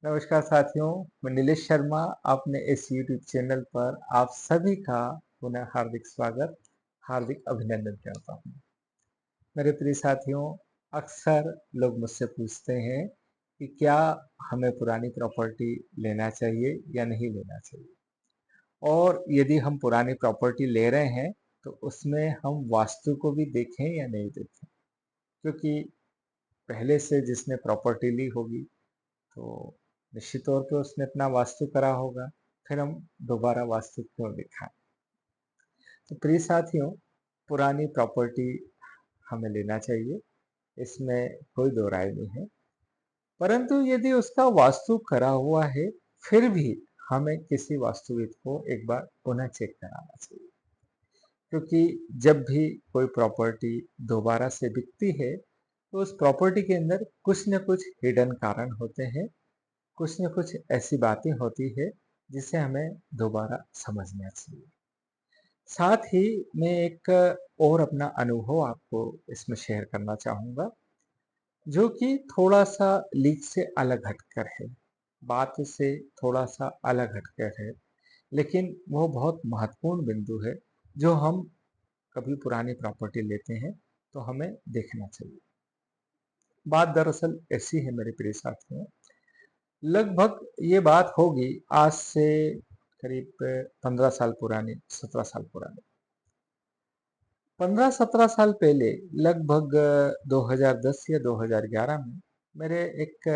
नमस्कार साथियों, मैं नीलेश शर्मा अपने इस यूट्यूब चैनल पर आप सभी का पुनः हार्दिक स्वागत, हार्दिक अभिनंदन करता हूँ। मेरे प्रिय साथियों, अक्सर लोग मुझसे पूछते हैं कि क्या हमें पुरानी प्रॉपर्टी लेना चाहिए या नहीं लेना चाहिए? और यदि हम पुरानी प्रॉपर्टी ले रहे हैं, तो उसमें हम वास्तु को भी देखें या नहीं देखें? क्योंकि पहले से जिसने प्रॉपर्टी ली होगी तो निश्चित तौर पे उसने अपना वास्तु करा होगा, फिर हम दोबारा वास्तु क्यों दिखाएं? तो प्रिय साथियों, पुरानी प्रॉपर्टी हमें लेना चाहिए, इसमें कोई दो राय नहीं है। परंतु यदि उसका वास्तु करा हुआ है, फिर भी हमें किसी वास्तुविद को एक बार पुनः चेक कराना चाहिए, क्योंकि जब भी कोई प्रॉपर्टी दोबारा से बिकती है, तो उस प्रॉपर्टी के अंदर कुछ न कुछ हिडन कारण होते हैं, कुछ न कुछ ऐसी बातें होती है जिसे हमें दोबारा समझना चाहिए। साथ ही मैं एक और अपना अनुभव आपको इसमें शेयर करना चाहूँगा, जो कि थोड़ा-सा लीक से अलग हटकर है। बात से थोड़ा-सा अलग हटकर है, लेकिन वो बहुत महत्वपूर्ण बिंदु है, जो हम कभी पुरानी प्रॉपर्टी लेते हैं, तो हमें देखना चाहिए। बात दरअसल ऐसी है मेरे प्रिय साथियों, लगभग ये बात होगी आज से करीब 15 साल पुरानी, 17 साल पुरानी। 15-17 साल पहले लगभग 2010 या 2011 में मेरे एक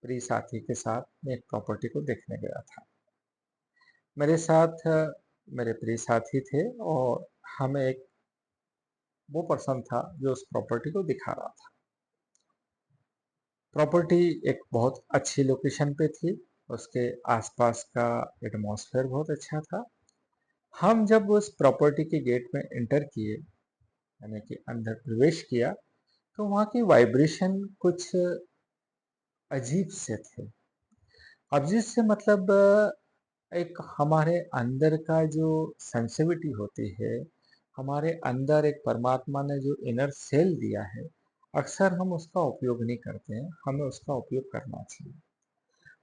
प्रिय साथी के साथ मैं एक प्रॉपर्टी को देखने गया था। मेरे साथ मेरे प्रिय साथी थे और हमें एक वो पर्सन था जो उस प्रॉपर्टी को दिखा रहा था। प्रॉपर्टी एक बहुत अच्छी लोकेशन पे थी, उसके आसपास का एटमॉस्फेयर बहुत अच्छा था। हम जब उस प्रॉपर्टी के गेट में एंटर किए, यानी कि अंदर प्रवेश किया, तो वहाँ की वाइब्रेशन कुछ अजीब से थे। अजीब से मतलब एक हमारे अंदर का जो सेंसिटिविटी होती है, हमारे अंदर एक परमात्मा ने जो इनर सेल दिया है, अक्सर हम उसका उपयोग नहीं करते हैं, हमें उसका उपयोग करना चाहिए।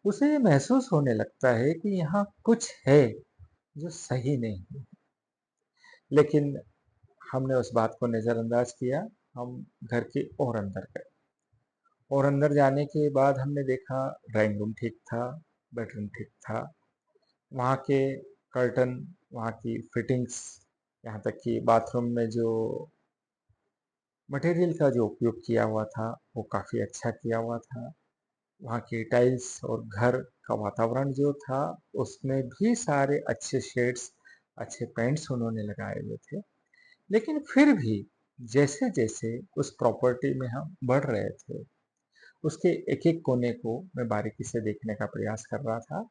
उसे ये महसूस होने लगता है कि यहाँ कुछ है जो सही नहीं है, लेकिन हमने उस बात को नज़रअंदाज किया। हम घर के और अंदर गए और अंदर जाने के बाद हमने देखा ड्राइंग रूम ठीक था, बेडरूम ठीक था, वहाँ के कर्टन, वहाँ की फिटिंग्स, यहाँ तक कि बाथरूम में जो मटेरियल का जो उपयोग किया हुआ था वो काफ़ी अच्छा किया हुआ था। वहाँ की टाइल्स और घर का वातावरण जो था, उसमें भी सारे अच्छे शेड्स, अच्छे पेंट्स उन्होंने लगाए हुए थे। लेकिन फिर भी जैसे-जैसे उस प्रॉपर्टी में हम बढ़ रहे थे, उसके एक-एक कोने को मैं बारीकी से देखने का प्रयास कर रहा था।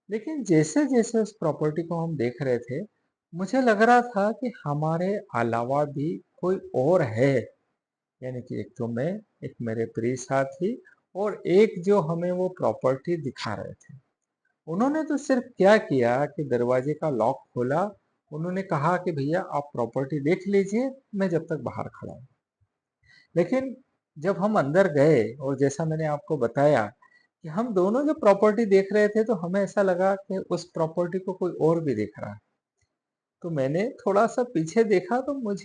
लेकिन जैसे-जैसे उस प्रॉपर्टी को हम देख रहे थे, मुझे लग रहा था कि हमारे अलावा भी कोई और है। यानी कि एक तो मैं, एक मेरे प्रिय साथी और एक जो हमें वो प्रॉपर्टी दिखा रहे थे। उन्होंने तो सिर्फ क्या किया कि दरवाजे का लॉक खोला, उन्होंने कहा कि भैया आप प्रॉपर्टी देख लीजिए, मैं जब तक बाहर खड़ा हूँ। लेकिन जब हम अंदर गए और जैसा मैंने आपको बताया कि हम दोनों जब प्रॉपर्टी देख रहे थे, तो हमें ऐसा लगा कि उस प्रॉपर्टी को कोई और भी देख रहा है। तो मैंने थोड़ा-सा पीछे देखा, तो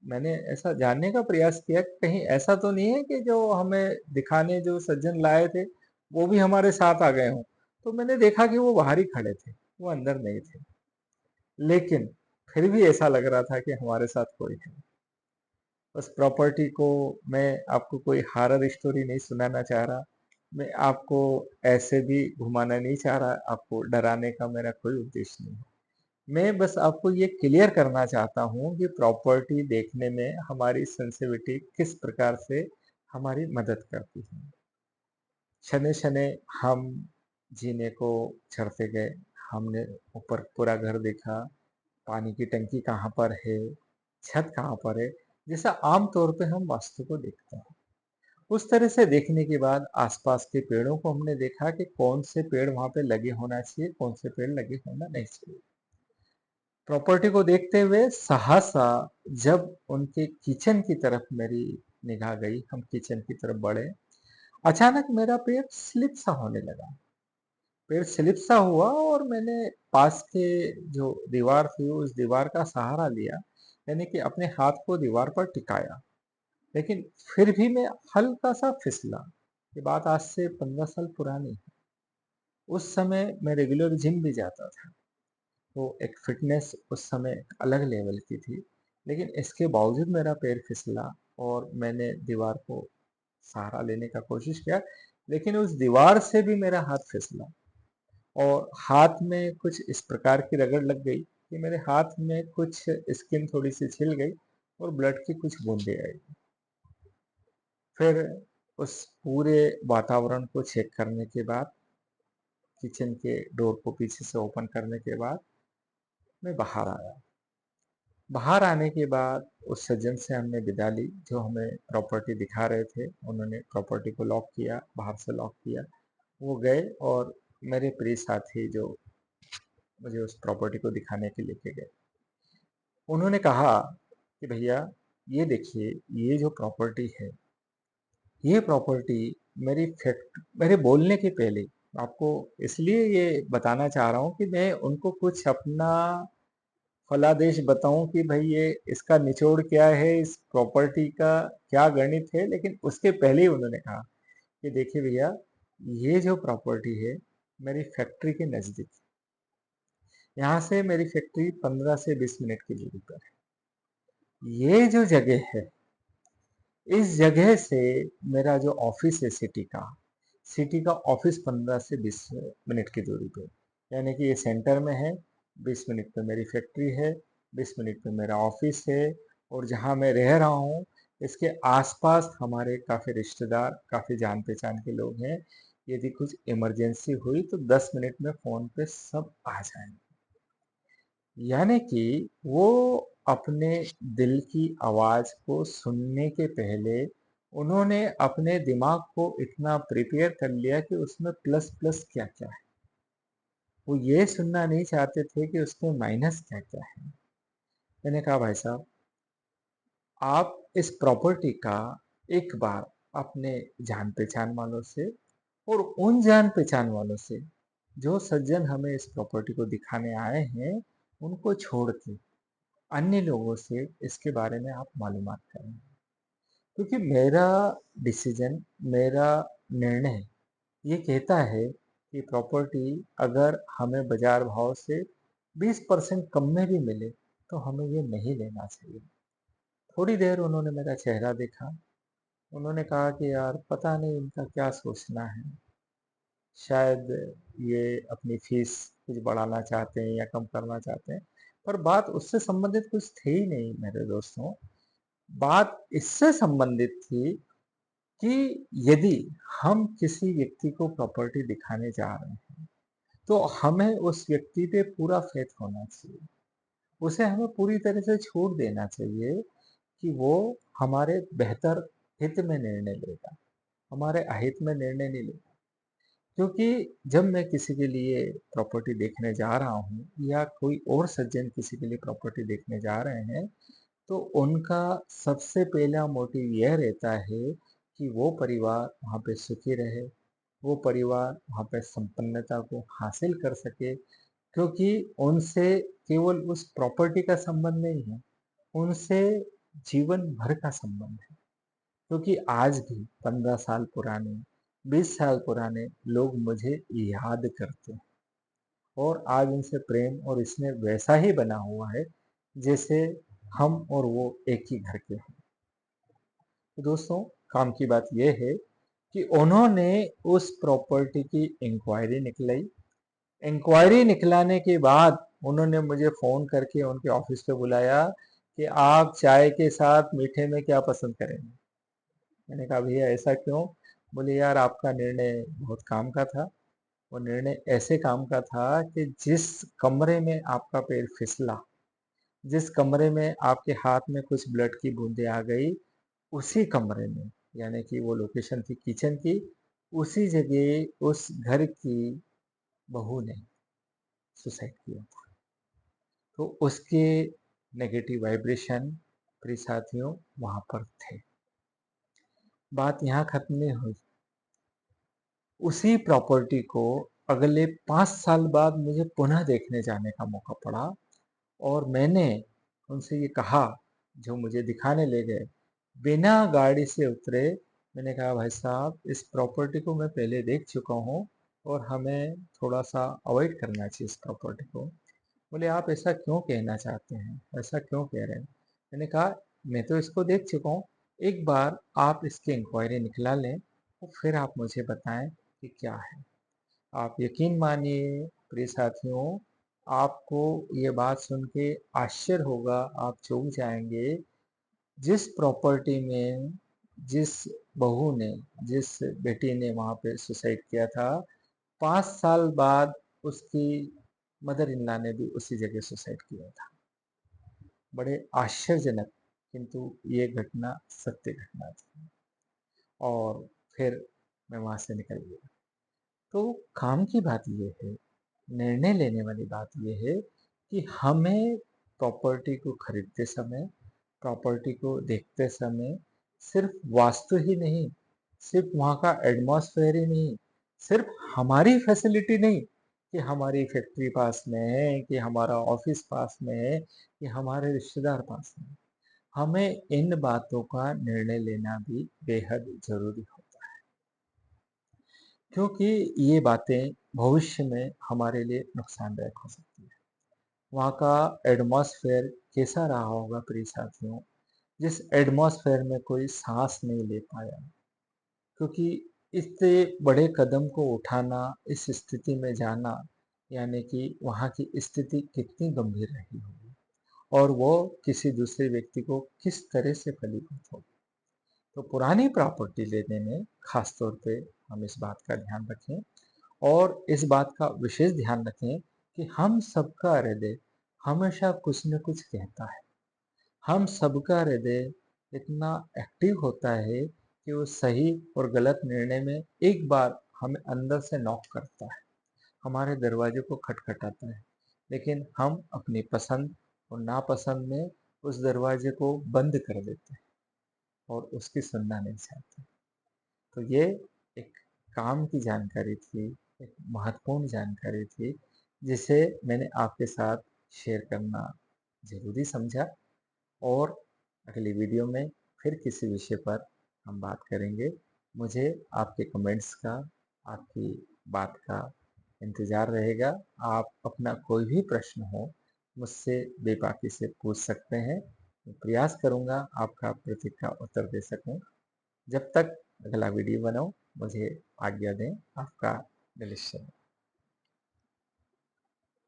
मैंने ऐसा जानने का प्रयास किया कि कहीं ऐसा तो नहीं है कि जो हमें दिखाने जो सज्जन लाए थे, वो भी हमारे साथ आ गए हों। तो मैंने देखा कि वो बाहर ही खड़े थे, वो अंदर नहीं थे। लेकिन फिर भी ऐसा लग रहा था कि हमारे साथ कोई है। उस प्रॉपर्टी को मैं आपको कोई हॉरर स्टोरी नहीं सुनाना चाह रहा, मैं आपको ऐसे भी घुमाना नहीं चाह रहा, आपको डराने का मेरा कोई उद्देश्य नहीं है। मैं बस आपको ये क्लियर करना चाहता हूँ कि प्रॉपर्टी देखने में हमारी सेंसिटिविटी किस प्रकार से हमारी मदद करती है। शनैः-शनैः हम जीने को चढ़ते गए, हमने ऊपर पूरा घर देखा, पानी की टंकी कहाँ पर है, छत कहाँ पर है, जैसा आम तौर पे हम वास्तु को देखते हैं। उस तरह से देखने के बाद आसपास के पेड़ों को हमने देखा कि कौन से पेड़ वहाँ पे लगे होना चाहिए, कौन से पेड़ लगे होना नहीं चाहिए। प्रॉपर्टी को देखते हुए सहसा जब उनके किचन की तरफ मेरी निगाह गई, हम किचन की तरफ बढ़े अचानक मेरा पैर स्लिप सा होने लगा। पैर स्लिप सा हुआ और मैंने पास के जो दीवार थी उस दीवार का सहारा लिया, यानी कि अपने हाथ को दीवार पर टिकाया। लेकिन फिर भी मैं हल्का सा फिसला। ये बात आज से 15 साल पुरानी है। उस समय मैं रेगुलर जिम भी जाता था, तो एक फिटनेस उस समय एक अलग लेवल की थी। लेकिन इसके बावजूद मेरा पैर फिसला और मैंने दीवार को सहारा लेने का कोशिश किया, लेकिन उस दीवार से भी मेरा हाथ फिसला और हाथ में कुछ इस प्रकार की रगड़ लग गई कि मेरे हाथ में कुछ स्किन थोड़ी सी छिल गई और ब्लड की कुछ बूंदें आई। फिर उस पूरे वातावरण को चेक करने के बाद, किचन के डोर को पीछे से ओपन करने के बाद मैं बाहर आया। बाहर आने के बाद उस सज्जन से हमने विदा ली जो हमें प्रॉपर्टी दिखा रहे थे। उन्होंने प्रॉपर्टी को लॉक किया, बाहर से लॉक किया। वो गए और मेरे प्रिय साथी जो मुझे उस प्रॉपर्टी को दिखाने के लेके गए, उन्होंने कहा कि भैया ये देखिए, ये जो प्रॉपर्टी है, ये प्रॉपर्टी मेरे बोलने के पहले आपको इसलिए ये बताना चाह रहा हूँ कि मैं उनको कुछ अपना फलादेश बताऊं कि भाई ये इसका निचोड़ क्या है, इस प्रॉपर्टी का क्या गणित है। लेकिन उसके पहले ही उन्होंने कहा कि देखिए भैया, ये जो प्रॉपर्टी है मेरी फैक्ट्री के नजदीक, यहाँ से मेरी फैक्ट्री 15 से 20 मिनट की दूरी पर है। ये जो जगह है, इस जगह से मेरा जो ऑफिस है सिटी का ऑफिस 15 से 20 मिनट की दूरी पे, यानी कि ये सेंटर में है। 20 मिनट पे मेरी फैक्ट्री है, 20 मिनट पे मेरा ऑफिस है। और जहाँ मैं रह रहा हूँ, इसके आसपास हमारे काफ़ी रिश्तेदार, काफ़ी जान पहचान के लोग हैं। यदि कुछ इमरजेंसी हुई तो 10 मिनट में फ़ोन पे सब आ जाएंगे। यानी कि वो अपने दिल की आवाज को सुनने के पहले उन्होंने अपने दिमाग को इतना प्रिपेयर कर लिया कि उसमें प्लस प्लस क्या क्या है। वो ये सुनना नहीं चाहते थे कि उसमें माइनस क्या क्या है। मैंने कहा भाई साहब, आप इस प्रॉपर्टी का एक बार अपने जान पहचान वालों से और उन जान पहचान वालों से जो सज्जन हमें इस प्रॉपर्टी को दिखाने आए हैं, उनको छोड़ के अन्य लोगों से इसके बारे में आप मालूमात करें। क्योंकि मेरा डिसीजन, मेरा निर्णय ये कहता है कि प्रॉपर्टी अगर हमें बाजार भाव से 20% कम में भी मिले तो हमें ये नहीं लेना चाहिए। थोड़ी देर उन्होंने मेरा चेहरा देखा। उन्होंने कहा कि यार पता नहीं इनका क्या सोचना है, शायद ये अपनी फीस कुछ बढ़ाना चाहते हैं या कम करना चाहते हैं। पर बात उससे संबंधित कुछ थी ही नहीं मेरे दोस्तों। बात इससे संबंधित थी कि यदि हम किसी व्यक्ति को प्रॉपर्टी दिखाने जा रहे हैं, तो हमें उस व्यक्ति पे पूरा फेथ होना चाहिए। उसे हमें पूरी तरह से छूट देना चाहिए कि वो हमारे बेहतर हित में निर्णय लेगा, हमारे अहित में निर्णय नहीं लेगा। क्योंकि जब मैं किसी के लिए प्रॉपर्टी देखने जा रहा हूँ या कोई और सज्जन किसी के लिए प्रॉपर्टी देखने जा रहे हैं, तो उनका सबसे पहला मोटिव यह रहता है कि वो परिवार वहाँ पे सुखी रहे, वो परिवार वहाँ पे संपन्नता को हासिल कर सके। क्योंकि उनसे केवल उस प्रॉपर्टी का संबंध नहीं है, उनसे जीवन भर का संबंध है। क्योंकि आज भी 15 साल पुराने, 20 साल पुराने लोग मुझे याद करते हैं और आज उनसे प्रेम और स्नेह वैसा ही बना हुआ है जैसे हम और वो एक ही घर के हैं। तो दोस्तों, काम की बात यह है कि उन्होंने उस प्रॉपर्टी की इंक्वायरी निकलाई। इंक्वायरी निकलाने के बाद उन्होंने मुझे फ़ोन करके उनके ऑफिस पे बुलाया कि आप चाय के साथ मीठे में क्या पसंद करेंगे। मैंने कहा भैया ऐसा क्यों? बोले यार आपका निर्णय बहुत काम का था। वो निर्णय ऐसे काम का था कि जिस कमरे में आपका पैर फिसला, जिस कमरे में आपके हाथ में कुछ ब्लड की बूंदें आ गई, उसी कमरे में, यानी कि वो लोकेशन थी किचन की, उसी जगह उस घर की बहू ने सुसाइड किया था। तो उसके नेगेटिव वाइब्रेशन प्रिय साथियों वहां पर थे। बात यहाँ खत्म नहीं हुई। उसी प्रॉपर्टी को अगले 5 साल बाद मुझे पुनः देखने जाने का मौका पड़ा और मैंने उनसे ये कहा, जो मुझे दिखाने ले गए, बिना गाड़ी से उतरे, मैंने कहा भाई साहब इस प्रॉपर्टी को मैं पहले देख चुका हूँ और हमें थोड़ा-सा अवॉइड करना चाहिए इस प्रॉपर्टी को। बोले आप ऐसा क्यों कहना चाहते हैं? ऐसा क्यों कह रहे हैं? मैंने कहा मैं तो इसको देख चुका हूँ, एक बार आप इसकी इंक्वायरी निकला लें और फिर आप मुझे बताएँ कि क्या है। आप यकीन मानिए प्रिय साथियों, आपको ये बात सुन के आश्चर्य होगा, आप चौंक जाएँगे। जिस प्रॉपर्टी में जिस बहू ने, जिस बेटी ने वहाँ पे सुसाइड किया था, 5 साल बाद उसकी मदर इन लॉ ने भी उसी जगह सुसाइड किया था। बड़े आश्चर्यजनक, किंतु ये घटना सत्य घटना थी और फिर मैं वहाँ से निकल गया। तो काम की बात ये है, निर्णय लेने वाली बात ये है कि हमें प्रॉपर्टी को खरीदते समय, प्रॉपर्टी को देखते समय सिर्फ वास्तु ही नहीं, सिर्फ वहाँ का एटमॉस्फेयर ही नहीं, सिर्फ हमारी फैसिलिटी नहीं कि हमारी फैक्ट्री पास में है, कि हमारा ऑफिस पास में है, कि हमारे रिश्तेदार पास में है। हमें इन बातों का निर्णय लेना भी बेहद ज़रूरी होता है, क्योंकि ये बातें भविष्य में हमारे लिए नुकसानदायक हो सकती है। वहाँ का एटमॉस्फेयर कैसा रहा होगा प्रिय साथियों, जिस एटमॉस्फेयर में कोई सांस नहीं ले पाया, क्योंकि इतने बड़े कदम को उठाना, इस स्थिति में जाना, यानी कि वहाँ की स्थिति कितनी गंभीर रही होगी और वो किसी दूसरे व्यक्ति को किस तरह से फलीभूत होगी। तो पुरानी प्रॉपर्टी लेने में खास तौर पे हम इस बात का ध्यान रखें और इस बात का विशेष ध्यान रखें कि हम सबका हृदय हमेशा कुछ न कुछ कहता है। हम सबका हृदय इतना एक्टिव होता है कि वो सही और गलत निर्णय में एक बार हमें अंदर से नॉक करता है, हमारे दरवाजे को खटखटाता है, लेकिन हम अपनी पसंद और नापसंद में उस दरवाजे को बंद कर देते हैं और उसकी सुनना नहीं चाहते। तो ये एक काम की जानकारी थी, एक महत्वपूर्ण जानकारी थी, जिसे मैंने आपके साथ शेयर करना ज़रूरी समझा और अगली वीडियो में फिर किसी विषय पर हम बात करेंगे। मुझे आपके कमेंट्स का, आपकी बात का इंतज़ार रहेगा। आप अपना कोई भी प्रश्न हो, मुझसे बेबाकी से पूछ सकते हैं। मैं प्रयास करूँगा आपका प्रत्येक का उत्तर दे सकूँ। जब तक अगला वीडियो बनाऊँ, मुझे आज्ञा दें। आपका दिलीप शर्मा।